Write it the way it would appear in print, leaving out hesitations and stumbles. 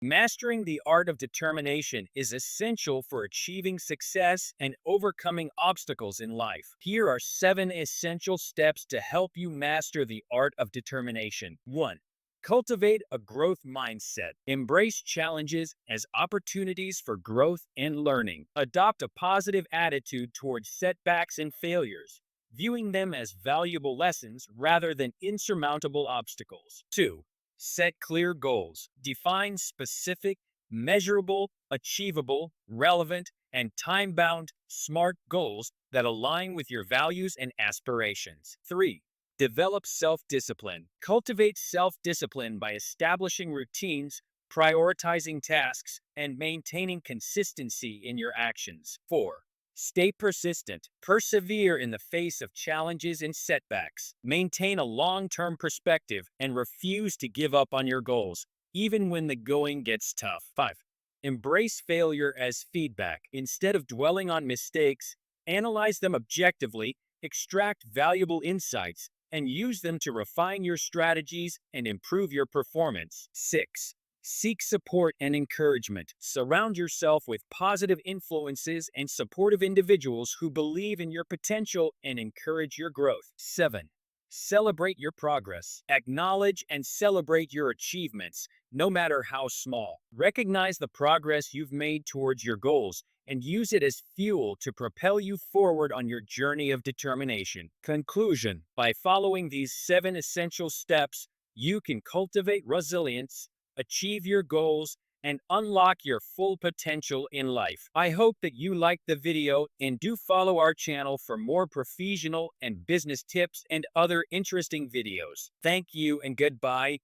Mastering the art of determination is essential for achieving success and overcoming obstacles in life. Here are 7 essential steps to help you master the art of determination. 1. Cultivate a growth mindset. Embrace challenges as opportunities for growth and learning. Adopt a positive attitude towards setbacks and failures, viewing them as valuable lessons rather than insurmountable obstacles. 2. Set clear goals. Define specific, measurable, achievable, relevant, and time bound, smart goals that align with your values and aspirations. 3. Develop self discipline. Cultivate self discipline by establishing routines, prioritizing tasks, and maintaining consistency in your actions. 4. Stay persistent. Persevere in the face of challenges and setbacks. Maintain a long term perspective and refuse to give up on your goals, even when the going gets tough. 5. Embrace failure as feedback. Instead of dwelling on mistakes, analyze them objectively, extract valuable insights, and use them to refine your strategies and improve your performance. 6. Seek support and encouragement. Surround yourself with positive influences and supportive individuals who believe in your potential and encourage your growth. 7. Celebrate your progress. Acknowledge and celebrate your achievements, no matter how small. Recognize the progress you've made towards your goals and use it as fuel to propel you forward on your journey of determination. Conclusion: by following these 7 essential steps, you can cultivate resilience, achieve your goals, and unlock your full potential in life. I hope that you liked the video and do follow our channel for more professional and business tips and other interesting videos. Thank you and goodbye.